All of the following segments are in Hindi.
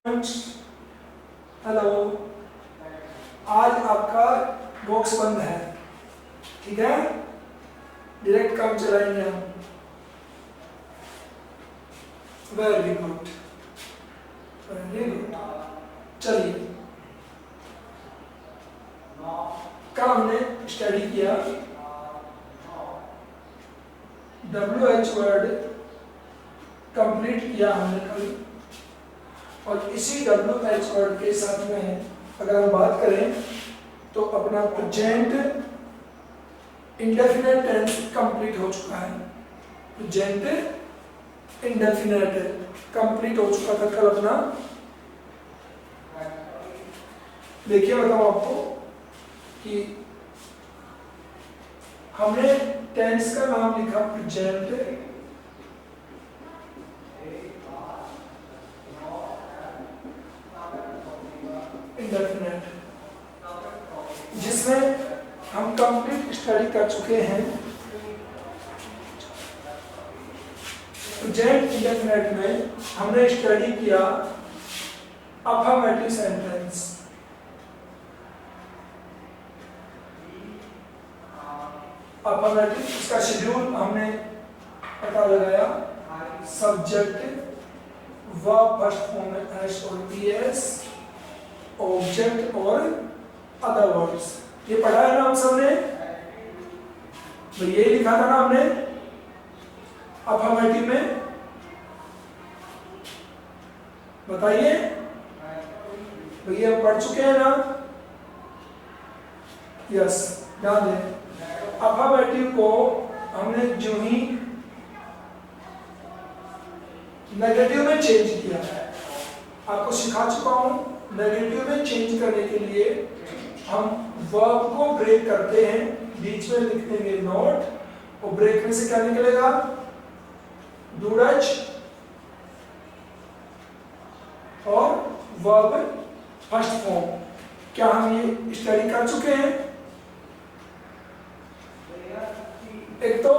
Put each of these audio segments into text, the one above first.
हेलो, आज आपका बॉक्स बंद है, ठीक है। डायरेक्ट काम चलाएंगे हम। Very good, very good. चलिए, कल हमने स्टडी किया WH वर्ड कंप्लीट किया हमने कल, और इसी WH वर्ड के साथ में अगर हम बात करें तो अपना प्रेजेंट इंडेफिनेट टेंस कंप्लीट हो चुका है। प्रेजेंट इंडेफिनेट कंप्लीट हो चुका था कल अपना। देखिए बताऊं आपको कि हमने टेंस का नाम लिखा प्रेजेंट इंडेफिनेट, जिसमें हम कंप्लीट स्टडी कर चुके हैं। प्रेजेंट इंडेफिनेट में हमने स्टडी किया अफर्मेटिव सेंटेंस, अफर्मेटिव, इसका शेड्यूल हमने पता लगाया। सब्जेक्ट, वर्ब फर्स्ट फॉर्म में एस और पीएस, ऑब्जेक्ट और अदर वर्ड्स। ये पढ़ा है ना हम सबने, तो ये लिखा था ना हमने अफर्मेटिव में। बताइए भैया, पढ़ चुके हैं ना? यस, ध्यान दें। अफर्मेटिव को हमने जो ही नेगेटिव में चेंज किया है, आपको सिखा चुका हूं। नेगेटिव में चेंज करने के लिए हम वर्ब को ब्रेक करते हैं, बीच में लिख देंगे नॉट, और ब्रेक में से क्या निकलेगा? डूडज और वर्ब फर्स्ट फॉर्म। क्या हम ये स्टडी कर चुके हैं? एक तो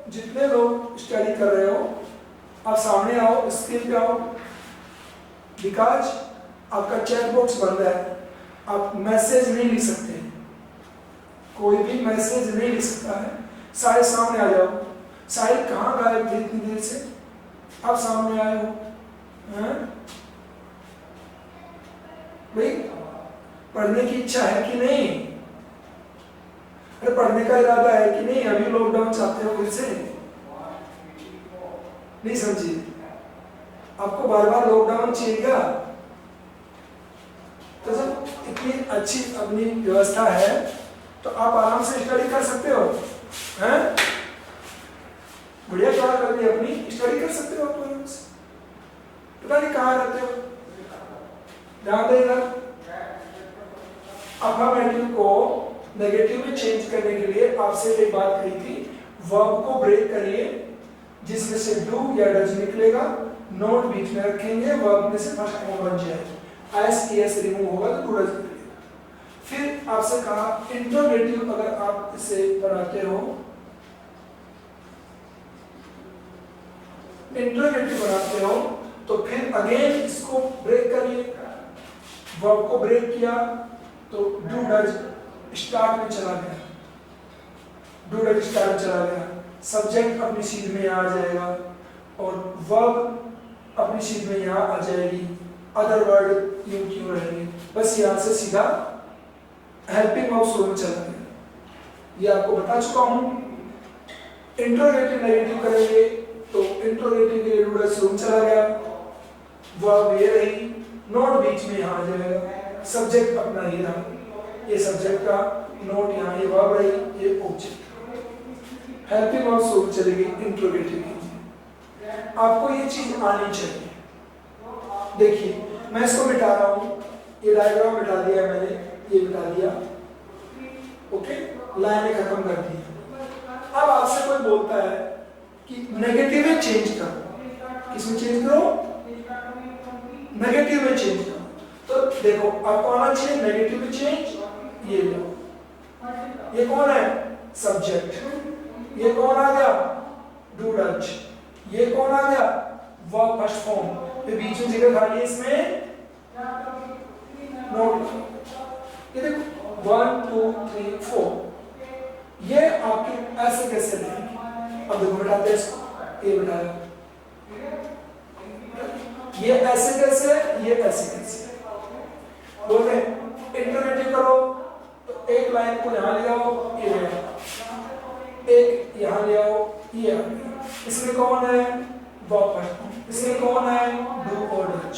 जितने लोग स्टडी कर रहे हो, आप सामने आओ, स्क्रीन पे आओ, बिकॉज आपका चैट बॉक्स बंद है, आप मैसेज नहीं लिख सकते, कोई भी मैसेज नहीं लिख सकता है। सारे सामने आ जाओ। साहिल कहाँ गायब थे इतनी देर से? आप सामने आए हो भाई, पढ़ने की इच्छा है कि नहीं? अरे पढ़ने का इरादा है कि नहीं? अभी लॉकडाउन चाहते हो फिर से? नहीं समझिए, आपको बार बार लॉकडाउन चाहिएगा? तो जब इतनी अच्छी अपनी व्यवस्था है तो आप आराम से स्टडी कर सकते हो, हैं? बढ़िया क्लास करनी अपनी, स्टडी कर सकते हो आप आराम से। पता नहीं कहाँ रहते हो, ध्यान देना। अफर्मेटिव को नेगेटिव में चेंज करने के लिए आपसे एक बात कही थी, वर्ब को ब्रेक करिए, जिसमें से डू या डज निकलेगा, नोट बीच में रखेंगे, वर्ब में से फर्स्ट फॉर्म बन जाएगा, एस रिमूव होगा तो डू डज निकलेगा। फिर आपसे कहा इंट्रोगेटिव, अगर आप इसे पढ़ाते हो, इंट्रोगेटिव बनाते हो, तो फिर अगेन इसको ब्रेक करिए। वर्ब को ब्रेक किया तो डू डज स्टार्ट में चला गया, डू डज स्टार्ट में चला गया, सब्जेक्ट अपनी सीध में आ जाएगा और वर्ब अपनी सीध में यहाँ आ जाएगी, अदर वर्ड यूं क्यों रहेंगे। बस यहाँ से सीधा हेल्पिंग वर्ब शुरू में चला गया। ये आपको बता चुका हूँ। इंट्रोगेटिव नेगेटिव करेंगे तो इंट्रोगेटिव के लिए डू डज शुरू में चला गया, वर्ब ये रही, नोट बीच में यहाँ आ जाएगा, सब्जेक्ट अपना ये रहा, ये सब्जेक्ट का, नोट यहाँ, ये वर्ब रही, ये ऑब्जेक्ट। हेल्पिंग वर्ब शुरू चलेगी इंट्रोगेटिव की। आपको ये चीज आनी चाहिए। देखिए मैं इसको मिटा रहा हूँ, ये डायग्राम मिटा दिया मैंने, ये मिटा दिया, ओके, लाइनें खत्म कर दी। अब आपसे कोई बोलता है कि नेगेटिव में चेंज करो, किसमें चेंज करो? नेगेटिव में चेंज करो। तो देखो आपको आना चाहिए नेगेटिव में चेंज। ये लो, ये कौन है? सब्जेक्ट। ये कौन आ गया? Do does. ये कौन आ गया? Verb first form. फिर बीच में जगह खाली है इसमें 1 2 3 4 ये आपके ऐसे कैसे रहेंगे? अब देखो बिठाते हैं इसको, ये बिठाया, ये ऐसे कैसे, ये ऐसे कैसे, बोलते हैं इंटरनेटिव करो तो एक लाइन को यहाँ ले आओ, ये ले आओ, एक यहाँ ले आओ, ये आ गया। इसमें कौन है? वापस। इसमें कौन है? डू और डच।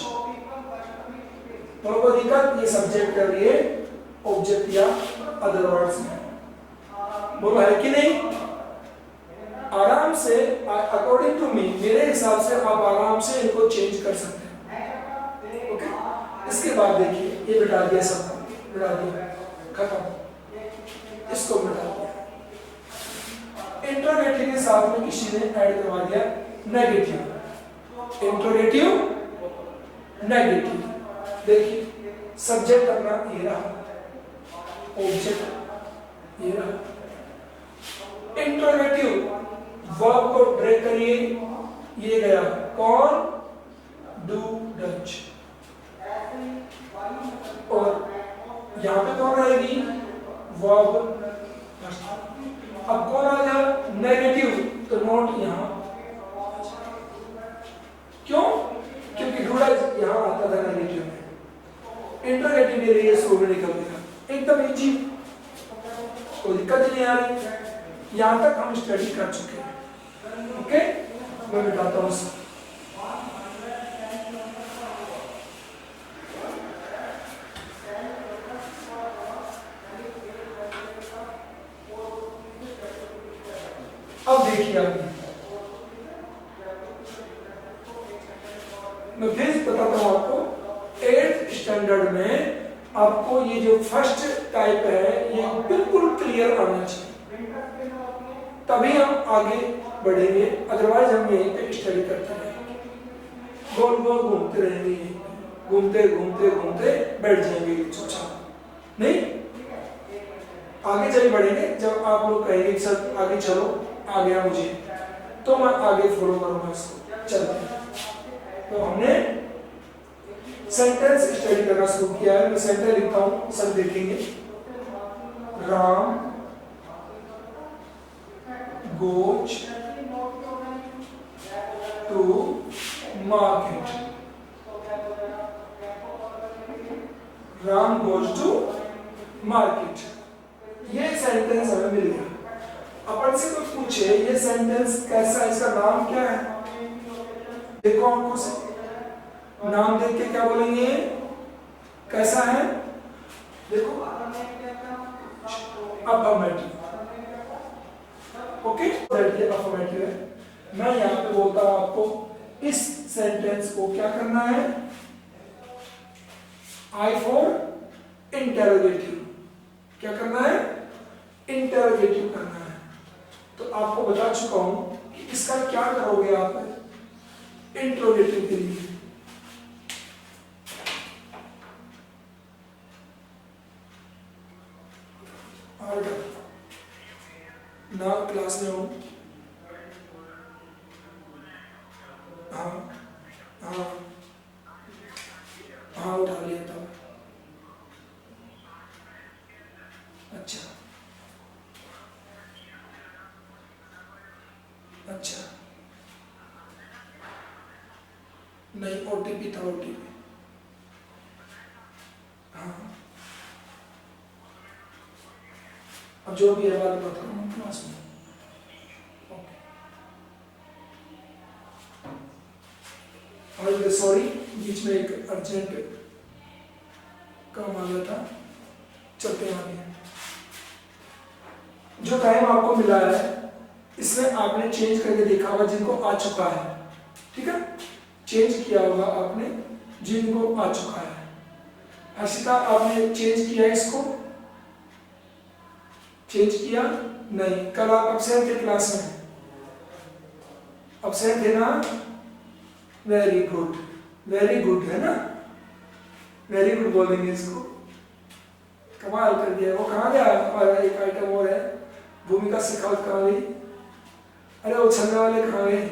तो कोई दिक्कत? ये सब्जेक्ट है, ये ऑब्जेक्ट या अदर वर्ड्स में, बोलो है कि नहीं? आराम से अकॉर्डिंग टू मी, मेरे हिसाब से आप आराम से इनको चेंज कर सकते हैं। ओके, इसके बाद देखिए ये बिठा दिया, सब बिठा दिया, खत्म, इसको बिठा दिया। इंट्रोगेटिव के साथ में किसी ने ऐड करवा दिया नेगेटिव, इंट्रोगेटिव नेगेटिव। देखिए सब्जेक्ट अपना ये रहा, ऑब्जेक्ट ये रहा, इंट्रोगेटिव वर्ब को ब्रेक करिए, ये गया कौन? Do Dutch. और यहां पे कौन रहेगी? वर्ब। अब कौन आ गया? नेगेटिव, तो नोट यहां, क्यों? क्योंकि डू डच यहां आता था नेगेटिव में, इंट्रोगेटिव के लिए शुरू में निकल गया, एकदम इजी, कोई दिक्कत नहीं आ रही। यहां तक हम स्टडी कर चुके हैं। ओके, मैं बताता हूं। अब देखिए आप, मैं फिर बताता हूं आपको, 8th स्टैंडर्ड में आपको ये जो फर्स्ट टाइप है ये बिल्कुल क्लियर आना चाहिए, तभी हम आगे बढ़ेंगे, अदरवाइज हम यहीं पे स्टडी करते रहेंगे, गोल गोल घूमते रहेंगे, घूमते घूमते घूमते बैठ जाएंगे चुपचाप। नहीं, आगे चल बढ़ेंगे। जब आप लोग कहेंगे सर आगे चलो, आ गया मुझे, तो मैं आगे फॉलो करूंगा इसको, चलते हैं। तो हमने सेंटेंस स्टडी करना शुरू किया है। मैं सेंटेंस लिखता हूं, सब देखेंगे। Ram goes to market. Ram goes to market। ये सेंटेंस हमें मिल गया। अपन से कुछ पूछे ये सेंटेंस कैसा है, इसका नाम क्या है? देखो आपको से नाम देख के क्या बोलेंगे, कैसा है? देखो अफर्मेटिव। ओके, ये अफर्मेटिव है। मैं यहाँ पे बोलता हूँ आपको इस सेंटेंस को क्या करना है? I for interrogative. क्या करना है? इंटेरोगेटिव करना है। तो आपको बता चुका हूं कि इसका क्या करोगे आप इंट्रोगेटिव के लिए। ना क्लास में हो, हाँ हाँ हाँ उठा लिया था। अच्छा अच्छा, नहीं ओटीपी था, ओटीपी। हाँ, अब जो भी है बात मत करो क्लास में। ओके, सॉरी बीच में एक अर्जेंट काम आ गया था, चलते हैं आगे। जो टाइम आपको मिला है इसमें आपने चेंज करके देखा होगा जिनको आ चुका है, ठीक है, चेंज किया होगा आपने जिनको आ चुका है। हर्षिता आपने चेंज किया इसको? चेंज किया नहीं, कल आप अब्सेंट थे क्लास में, अब्सेंट थे ना? वेरी गुड, वेरी गुड है ना, वेरी गुड बोलेंगे इसको। कमाल कर दिया। वो कहाँ गया? और एक आइटम और है, भूमिका शेखावत कहाँ गई? अरे वो छलने वाले कहाँ गए?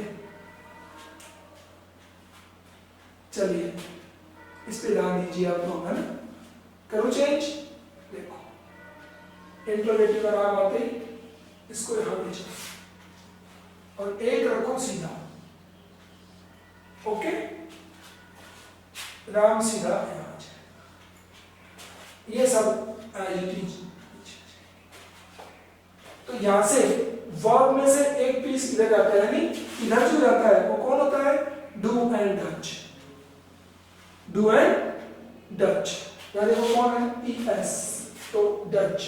चलिए इस पे ध्यान दीजिए आप लोग, है ना। करो चेंज, देखो इंट्रोगेटिव का नाम आते ही इसको यहां ले जाओ और एक रखो सीधा, ओके, राम सीधा यहां आ जाए। ये सब तो यहां से वर्ब में से एक पीस इधर जाता है, यानी इधर जो जाता है वो कौन होता है? Do and Dutch, do and Dutch, यानी वो कौन है? ES, तो डच।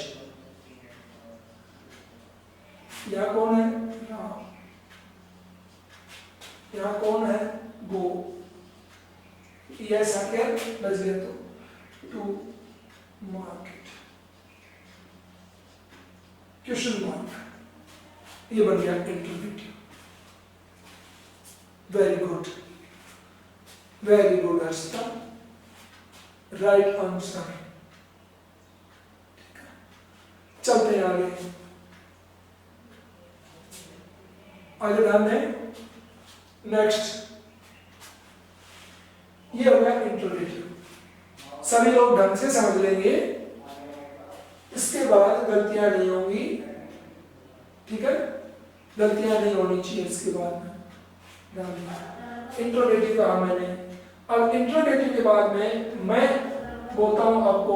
यहां कौन है? यहां कौन है? गो। ES आके बच गया तो टू मार्केट, क्वेश्चन मार्क, ये बन गया interrogative. Very good, very good Arshita, right answer. चलते हैं आगे, आगे ध्यान दें। नेक्स्ट ये हो गया इंट्रोगेटिव, सभी लोग ढंग से समझ लेंगे, इसके बाद गलतियां नहीं होंगी, ठीक है, गलतियां नहीं होनी चाहिए इसके बाद में। इंट्रोगेटिव कहा मैंने, अब इंट्रोगेटिव के बाद में मैं बोलता हूं आपको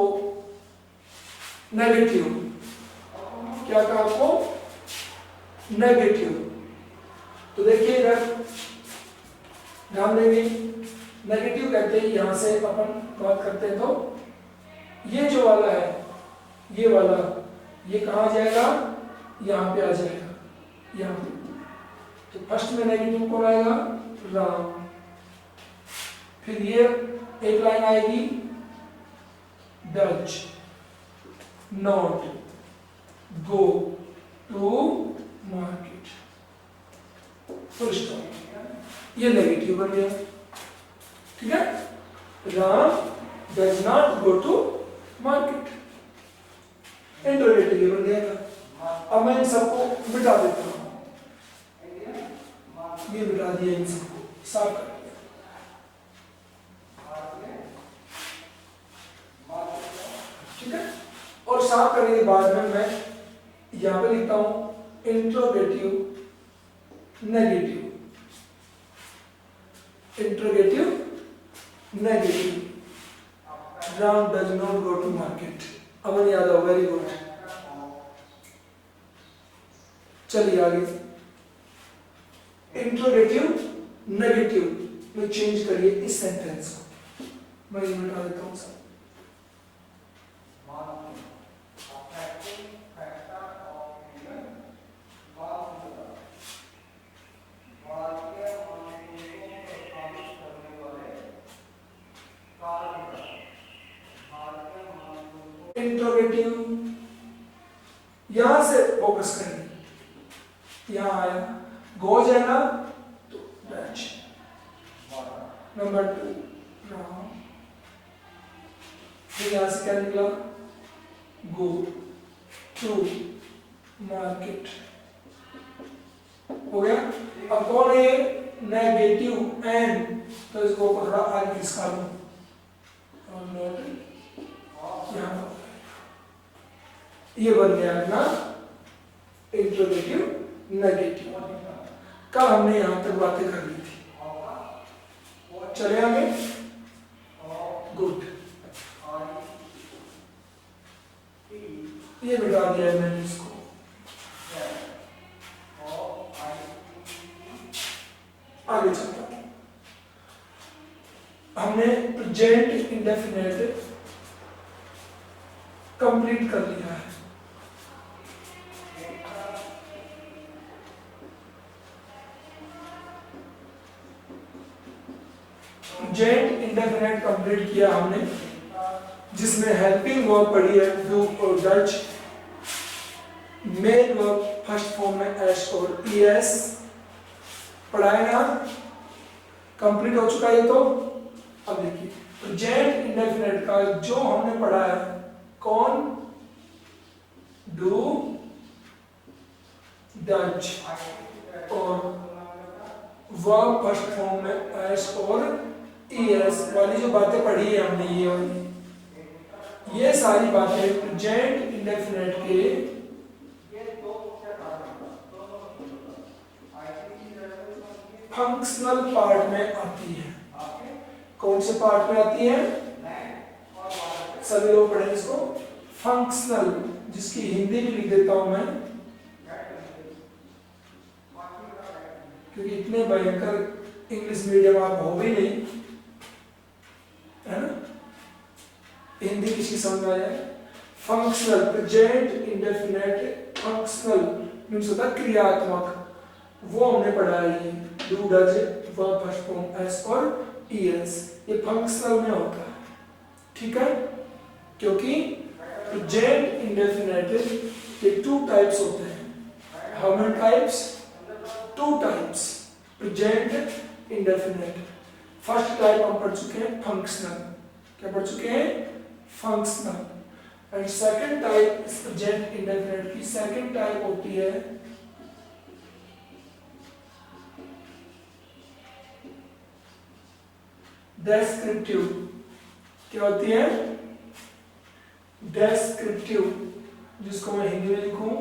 नेगेटिव। क्या कहा आपको? नेगेटिव। तो देखिए इधर ध्यान देंगे, नेगेटिव कहते हैं, यहां से अपन बात करते हैं तो ये जो वाला है, ये वाला, ये कहां जाएगा? यहां पे आ जाएगा, यहां पे। तो फर्स्ट में नेगेटिव कौन आएगा? राम। फिर ये एक लाइन आएगी, does not go to market, full stop. ये नेगेटिव बन गया, ठीक है, Ram does not go to market, interrogative बन गया। अब मैं इन सबको मिटा देता हूं, ये मिटा दिया, इन सबको साफ कर दिया। ठीक है, और साफ करने के बाद में मैं यहां पे लिखता हूं interrogative negative, interrogative negative, Ram does not go to market. Aman Yadav, very good. चलिए आगे, इंट्रोगेटिव नेगेटिव में चेंज करिए इस सेंटेंस को, मैं ये मिटा देता हूं सब। इंट्रोगेटिव यहां से फोकस करेंगे, यहां आया, गो जाएगा तो डच, नंबर 2 राम, फिर यहां से क्या निकला? गो टू मार्केट, हो गया। अब कौन है? नेगेटिव एंड, तो इसको थोड़ा आगे खिसका लो, ये बन गया अपना इंट्रोगेटिव नेगेटिव। कल हमने यहां तक बातें कर ली थी, चले आगे, गुड। ये मिटा दिया है मैंने इसको, आगे चलता हूं। हमने प्रेजेंट इंडेफिनिट कंप्लीट कर लिया है। प्रेजेंट इंडेफिनिट कंप्लीट किया हमने, जिसमें हेल्पिंग वर्ब पढ़ी है डू और Dutch, main verb first form में एस और ईएस पढ़ाएगा, कंप्लीट हो चुका है। तो अब देखिए प्रेजेंट इंडेफिनिट का जो हमने पढ़ा है, कौन? डू डच, और वर्ब फर्स्ट फॉर्म में एस और ईएस वाली जो बातें पढ़ी है हमने, ये वाली, ये सारी बातें प्रेजेंट इंडेफिनेट के फंक्शनल पार्ट में आती है। कौन से पार्ट में आती है? सभी लोग पढ़ें इसको। फंक्शनल, जिसकी हिंदी भी लिख देता हूं मैं, क्योंकि इतने भयंकर इंग्लिश मीडियम आप हो भी नहीं, है ना? हिंदी किसी समझ आ जाए। Functional, present indefinite functional means होता है क्रियात्मक, वो हमने पढ़ा है। Do, does, verb, first form s और ईएस, ये फंक्शनल में होता है, ठीक है? क्योंकि प्रेजेंट इंडेफिनेट के 2 टाइप्स होते हैं। How many types? 2 types present indefinite. First type हम पढ़ चुके हैं फंक्शनल। क्या पढ़ चुके हैं? फंक्शनल। एंड सेकंड टाइप इस प्रेजेंट इंडेफिनेट की सेकंड टाइप होती है डेस्क्रिप्टिव। क्या होती है? डेस्क्रिप्टिव, जिसको मैं हिंदी में लिखूं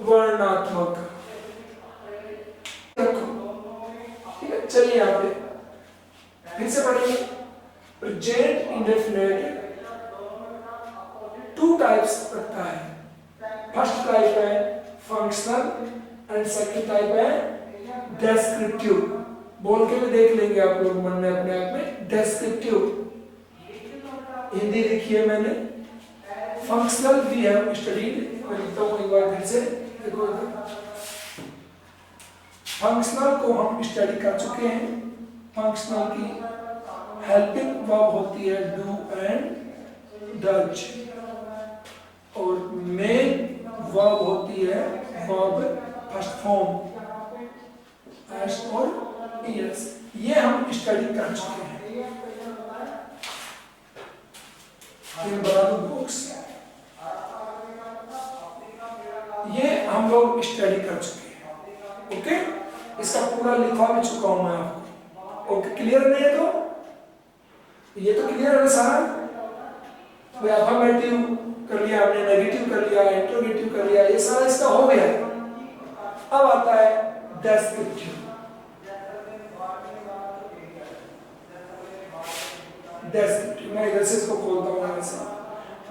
वर्णात्मक। ठीक है, चलिए यहाँ पे फिर से पढ़ेंगे। प्रेजेंट इंडेफिनेट 2 टाइप्स रखता है। फर्स्ट टाइप है फंक्शनल एंड सेकंड टाइप है डेस्क्रिप्टिव। बोल के भी देख लेंगे आप लोग मन में अपने आप में। डेस्क्रिप्टिव हिंदी लिखी है मैंने। फंक्शनल भी है स्टडीड, मैं लिखता हूँ एक बार फिर से, देखो। फंक्शनल को हम स्टडी कर चुके हैं। फंक्शनल की हेल्पिंग वर्ब होती है डू एंड डज, और मेन वर्ब होती है वर्ब फर्स्ट फॉर्म एस और ईएस। ये हम स्टडी कर चुके हैं। बना दो बुक्स, ये हम लोग स्टडी कर चुके हैं। ओके, इसका पूरा लिखवा भी चुका हूं मैं आपको। ओके, क्लियर नहीं है तो ये तो क्लियर है सारा। अफर्मेटिव कर लिया आपने, नेगेटिव कर लिया, इंट्रोगेटिव कर लिया, ये सारा इसका हो गया। अब आता है डेस्क्रिप्टिव। डेस्क्रिप्टिव मैं इधर से इसको खोलता हूँ यहाँ से।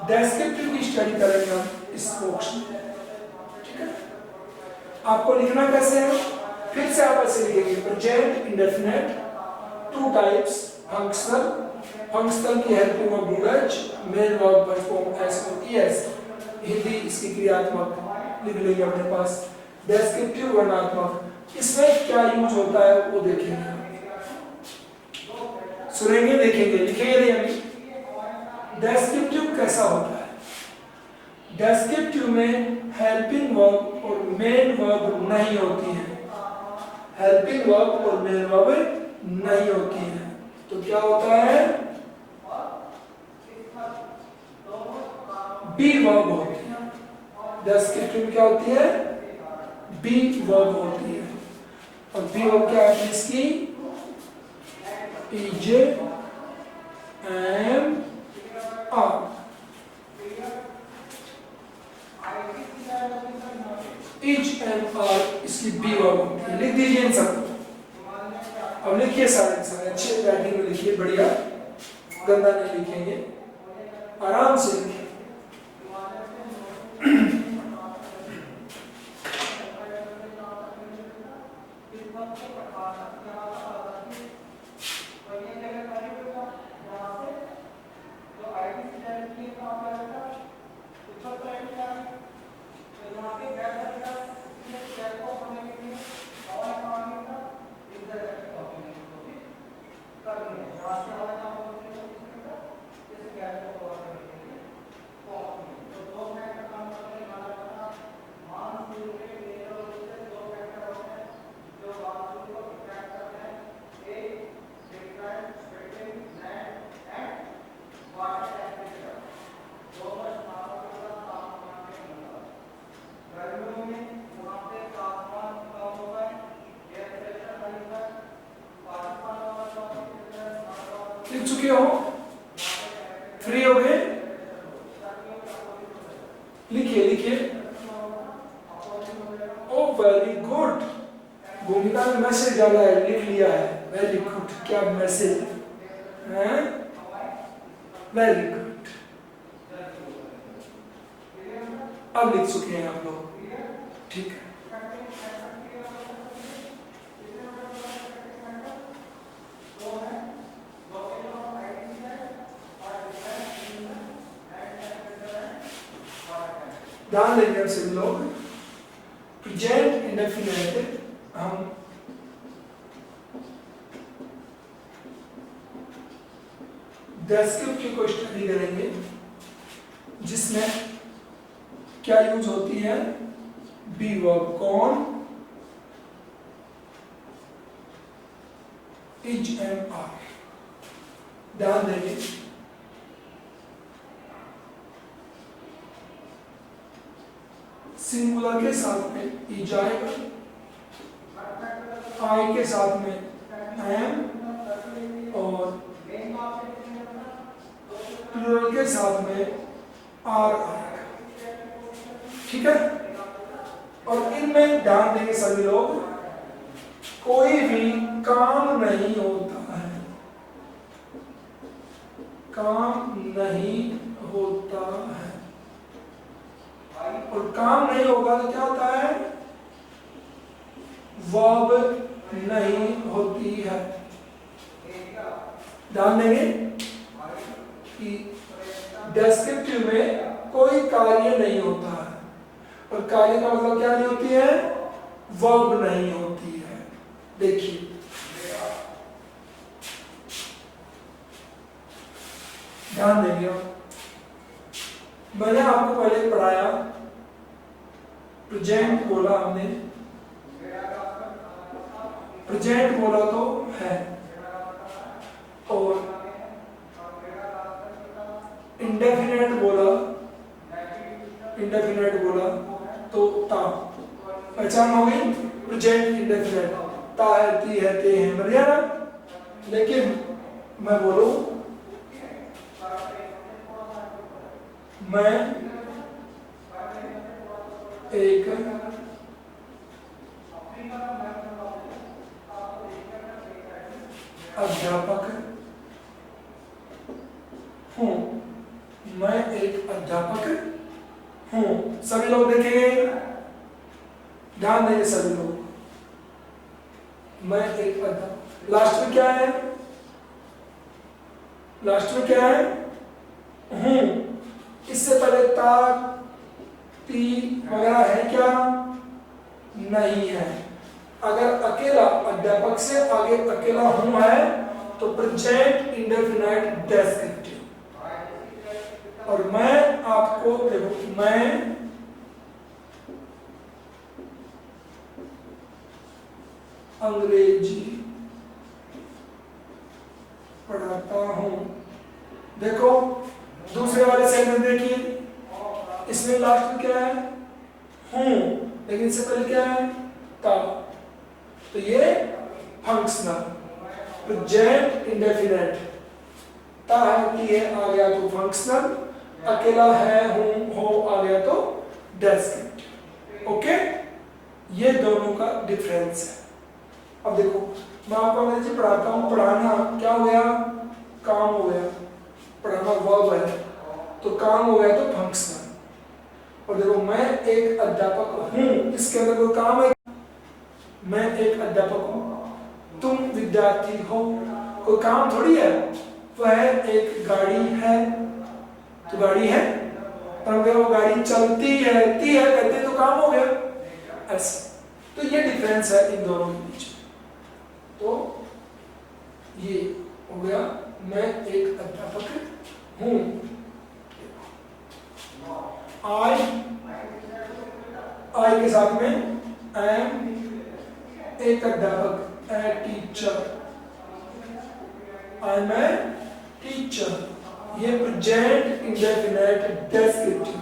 डेस्क्रिप्टिव की स्टडी करेंगे हम इस बॉक्स में, ठीक है? आपको लिखना कैसे है? फिर से आप ऐसे लिखेंगे present indefinite 2 types functional, functional की helping verb do does, main verb first form s और ईएस, हिंदी इसकी क्रियात्मक लिख लेंगे अपने पास। डेस्क्रिप्टिव वर्णात्मक, इसमें क्या यूज होता है वो देखेंगे, सुनेंगे, देखेंगे, लिखेंगे नहीं अभी। डेस्क्रिप्टिव कैसा होता है? डेस्क्रिप्टिव में हेल्पिंग वर्ब और मेन वर्ब नहीं होती है। हेल्पिंग वर्ब और मेन वर्ब नहीं होती है, तो क्या होता है? बी वर्ब होती है। डेस्क्रिप्टिव में क्या होती है? बी वर्ब होती है। और बी वर्ब क्या है इसकी? Is, am, are. Is, am, are इसकी बी वर्ब होती है। लिख दीजिए इन सबको। अब लिखिए सारे अच्छे राइटिंग में लिखिए, बढ़िया, गंदा नहीं लिखेंगे, आराम से लिखिए। लिख चुके हो? फ्री हो गए? लिखिए लिखिए। ओ वेरी गुड, भूमिका में मैसेज डाला है, लिख लिया है, वेरी गुड। क्या मैसेज है? वेरी गुड, अब लिख चुके हैं आप लोग, ठीक है। ध्यान देंगे आप सभी लोग, प्रेजेंट इंडेफिनिट हम डेस्क्रिप्टिव को स्टडी करेंगे, जिसमें क्या यूज होती है? बी वर्ब, कौन, इज एंड आर। ध्यान देंगे, सिंगुलर के साथ में इज आएगा, आई के साथ में एम, और प्लूरल के साथ में आर आएगा, ठीक है। और इनमें ध्यान देंगे सभी लोग, कोई भी काम नहीं होता है, काम नहीं होता है, और काम नहीं होगा तो क्या होता है? वर्ब नहीं होती है। ध्यान देंगे कि डेस्क्रिप्टिव में कोई कार्य नहीं होता है, और कार्य का मतलब क्या नहीं होती है? वर्ब नहीं होती है। देखिए, ध्यान देंगे, मैंने आपको पहले पढ़ाया, प्रेजेंट बोला हमने, प्रेजेंट बोला तो है, और इंडेफिनेट बोला, इंडेफिनेट बोला तो ता। पहचान हो गई? प्रेजेंट इंडेफिनेट, ता है, ती है, ते है, बढ़िया ना। लेकिन मैं बोलूं, मैं एक अध्यापक हूं, मैं एक अध्यापक हूं। सभी लोग देखेंगे, ध्यान देंगे सभी लोग, मैं एक अध्यापक। लास्ट में क्या है? लास्ट में क्या है? हूं। इससे पहले ता, ती वगैरह है क्या? नहीं है। अगर अकेला अध्यापक से आगे अकेला हूं है तो प्रेजेंट इंडेफिनिट डेस्क्रिप्टिव। और मैं आपको देखो, मैं अंग्रेजी पढ़ाता हूं। देखो दूसरे वाले सेंटेंस देखिए, इसमें लास्ट में क्या है? हूं, लेकिन इससे पहले क्या है? ता। तो ये फंक्शनल, प्रेजेंट इंडेफिनिट, ता है, ती है, आ गया तो फंक्शनल, अकेला है, हूं, हो आ गया तो डेस्क्रिप्टिव। ओके, ये दोनों का डिफरेंस है। अब देखो, मैं आपको अंग्रेजी पढ़ाता हूं, पढ़ाना क्या हो गया? काम हो गया, पढ़ाना वर्ब है, तो काम हो गया तो फंक्शनल। और देखो, मैं एक अध्यापक हूं, इसके अंदर कोई काम है? मैं एक अध्यापक हूं, तुम विद्यार्थी हो, कोई काम थोड़ी है। वह एक गाड़ी है, तो गाड़ी है, और अगर वो गाड़ी चलती है, ती है कहते तो काम हो गया, ऐसे। तो ये डिफरेंस है इन दोनों के बीच में। तो ये हो गया, मैं एक अध्यापक हूं। आई के साथ में एम, एक अध्यापक, a teacher, I am a teacher. ये present indefinite descriptive,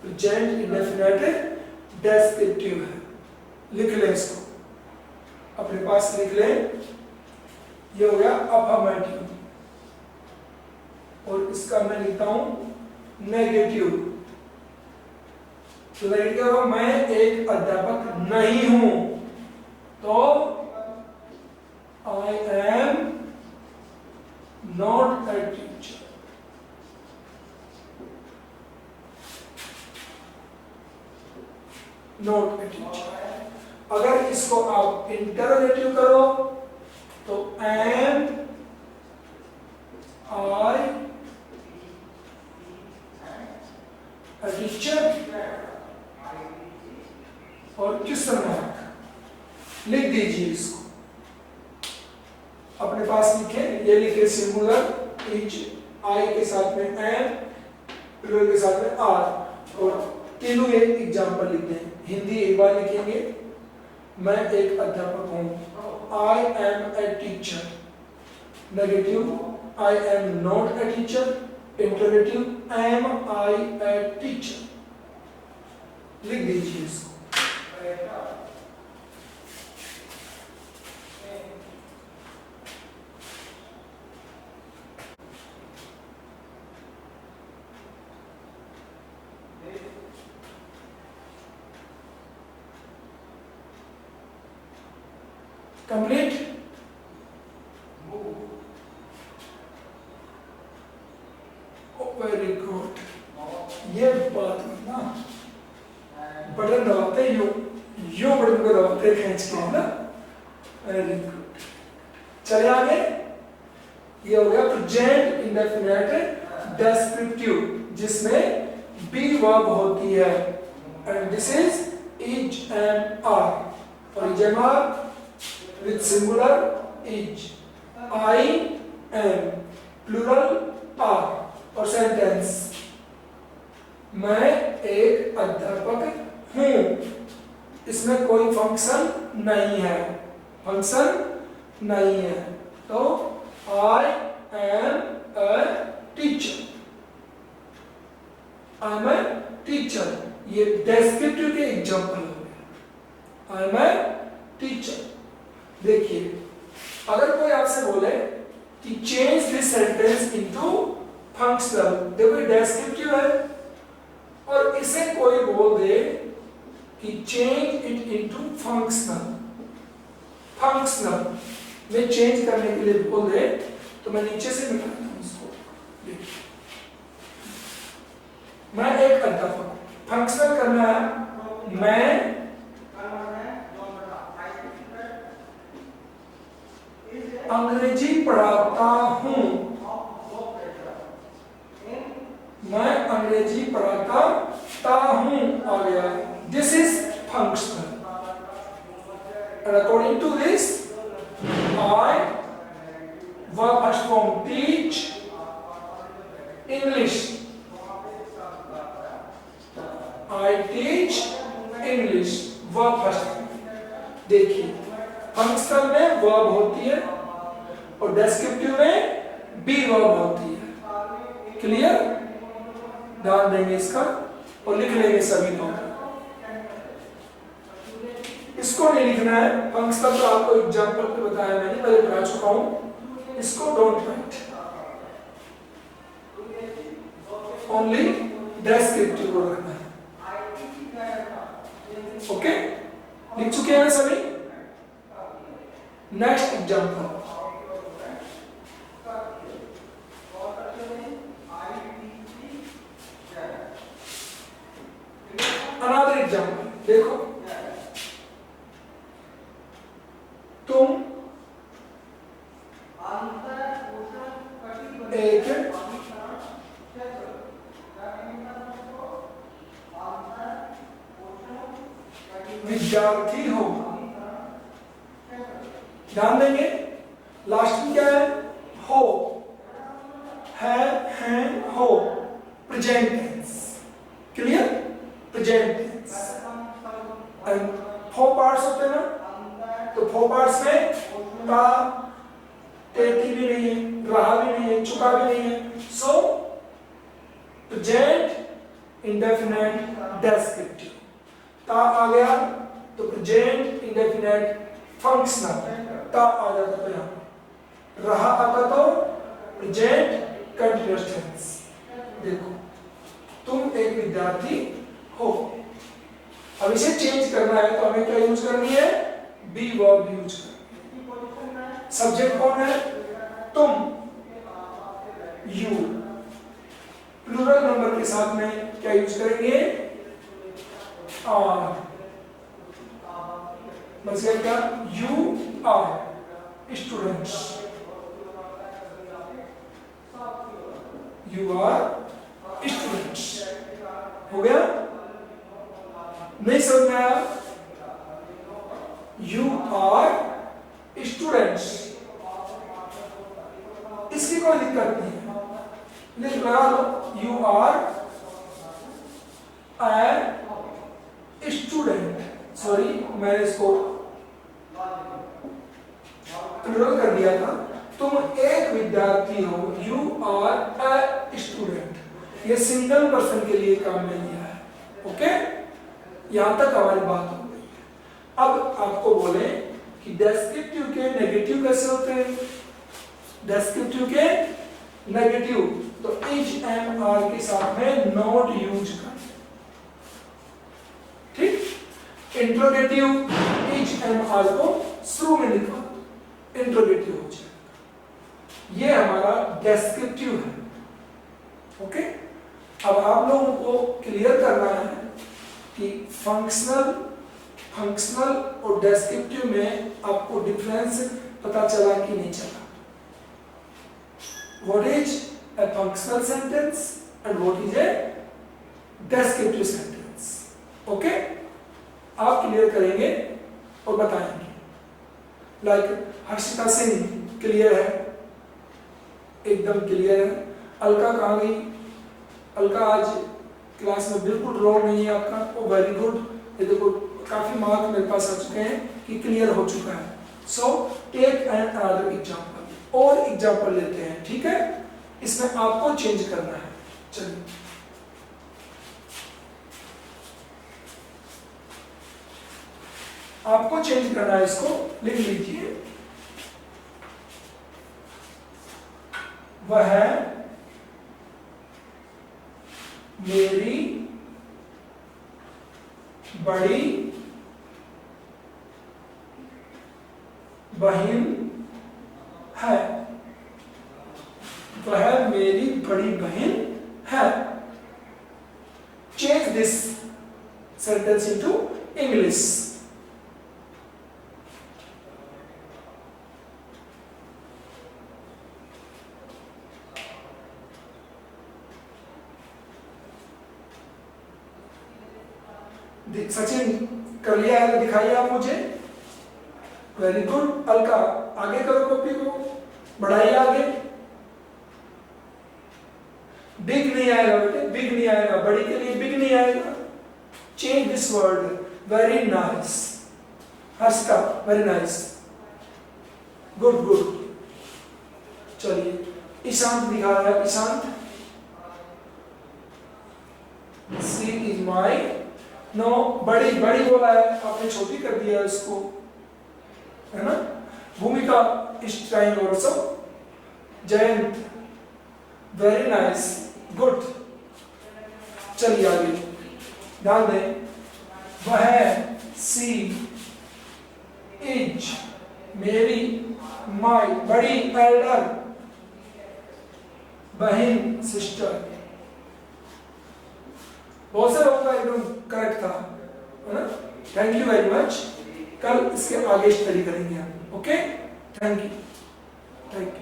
present indefinite descriptive है। लिख ले इसको, अपने पास लिख ले, ये हो गया अफर्मेटिव, और इसका मैं लिखता हूं नेगेटिव। तो नेगेटिव मैं एक अध्यापक नहीं हूं, तो आई am not a teacher. Not a teacher. अगर इसको आप इंटरोगेटिव करो तो एम आई अ टीचर, और क्वेश्चन मार्क लिख दीजिए। इसको अपने पास लिखे, ये लिखे सिंगुलर इच, आई के साथ में एम, प्लूरल के साथ में आर, और तीनों एक एग्जाम्पल लिखते हैं। हिंदी एक बार लिखेंगे, मैं एक अध्यापक हूं, I am a teacher. Negative, I am not a teacher. Interrogative, am I a teacher. लिख दीजिए इसको। कंप्लीट। Very good. ये बात ना, बटन दबाते यो बटन को दबाते खींच के ना। Very good. चले आगे। ये हो गया प्रेजेंट इंडेफिनिट डेस्क्रिप्टिव, जिसमें बी वर्ब होती है, and this is is and are. और is and are with singular is, I am, plural are, और सेंटेंस मैं एक अध्यापक हूं। इसमें कोई फंक्शन नहीं है, फंक्शन नहीं है। तो I am a teacher, I am a teacher। ये डेस्क्रिप्टिव के एग्जांपल हो गए। I am a teacher। देखिए, अगर कोई आपसे बोले कि change this sentence into functional, देखो ये डेस्क्रिप्टिव है, और इसे कोई बोल दे कि change it into functional, functional में चेंज करने के लिए बोल दे, तो मैं नीचे से मिटाता हूं इसको। देखिए, मैं एक अध्यापक, फंक्शनल करना है, मैं अंग्रेजी पढ़ाता हूं, मैं अंग्रेजी पढ़ाता हूं आ गया। This is functional, and according to this I verb first form teach English, I teach English verb first form। देखिए, फंक्शनल में वर्ब होती है और डेस्क्रिप्टिव में बी वर्ब होती है। क्लियर? ध्यान देंगे इसका और लिख लेंगे सभी लोग। इसको नहीं लिखना है, फंक्शनल तो आपको एग्जांपल पे बताया मैंने, पहले बता चुका हूं। इसको डोंट राइट, ओनली डेस्क्रिप्टिव को रखना है। ओके, लिख चुके हैं सभी? Next example, another example. देखो, तुम एक विद्यार्थी हो। ध्यान देंगे, लास्ट में क्या है? हो, है, हैं, हो, present tense. Clear? Present tense. And 4 parts होते हैं ना, तो 4 पार्ट्स में ता, तेती भी नहीं है, रहा भी नहीं है, चुका भी नहीं है। सो प्रेजेंट इंडेफिनिट डेस्क्रिप्टिव। ता आ गया तो प्रेजेंट इंडेफिनिट फंक्शनल, ता आ जाता है यहाँ। रहा आता तो प्रेजेंट कंटिन्यूअस टेंस। देखो तुम एक विद्यार्थी हो, अब इसे चेंज करना है तो हमें क्या यूज करनी है, बी वर्ब यूज करनी। सब्जेक्ट कौन है, तुम, यू। प्लूरल नंबर के साथ में क्या यूज करेंगे, आर। बस क्या, you are students, you are students. हो गया, नहीं समझ में आया, यू आर स्टूडेंट्स, इसकी कोई दिक्कत नहीं है, लिख लगा लो, you are an student. Sorry मैंने इसको प्लूरल कर दिया था, तुम एक विद्यार्थी हो, यू आर ए स्टूडेंट। ये सिंगल पर्सन के लिए काम में लिया है। ओके, यहां तक हमारी बात हो गई है। अब आपको बोले कि डेस्क्रिप्टिव के नेगेटिव कैसे होते हैं, डेस्क्रिप्टिव के नेगेटिव, तो एच एम आर के साथ में नॉट यूज कर, ठीक। इंट्रोगेटिव एच एम आर को शुरू में लिखा, इंट्रोगेटिव हो जाएगा। ये हमारा डेस्क्रिप्टिव है। ओके, अब आप लोगों को क्लियर करना है कि फंक्शनल और डेस्क्रिप्टिव में आपको डिफरेंस पता चला कि नहीं चला। What is a functional sentence and what is a descriptive sentence? Okay? आप क्लियर करेंगे और बताएंगे। लाइक हर्षिता सिंह क्लियर है, एकदम क्लियर है। अलका कहाँ गई, अलका आज क्लास में बिल्कुल रोल नहीं है आपका, वो वेरी गुड। ये देखो काफी मार्क मेरे पास आ चुके हैं कि क्लियर हो चुका है। So take an another example, और एग्जांपल लेते हैं, ठीक है। इसमें आपको चेंज करना है। चलिए आपको चेंज करना है, इसको लिख लीजिए। वह मेरी बड़ी बहन है, वह मेरी बड़ी बहन है। Change this sentence into English. Sachin कर लिया है तो दिखाइए आप मुझे। Very good. अलका आगे करो, कॉपी को बढ़ाइए आगे। बिग नहीं आएगा बेटे, बिग नहीं आएगा, बड़ी के लिए बिग नहीं आएगा। Change this word, very nice. Harshita very nice, good good. चलिए ईशांत दिखा रहा है, ईशांत सी इज माई, नो बड़ी बड़ी बोला है आपने, छोटी कर दिया है इसको, है ना। भूमिका is trying also. Jayant very nice, good. चलिए आगे ध्यान दें। वह सी इज मेरी माई बड़ी, एल्डर बहन, सिस्टर। बहुत से लोगों का एकदम करेक्ट था, है ना। Thank you very much. कल इसके आगे स्टडी करेंगे हम। Okay, thank you, thank you.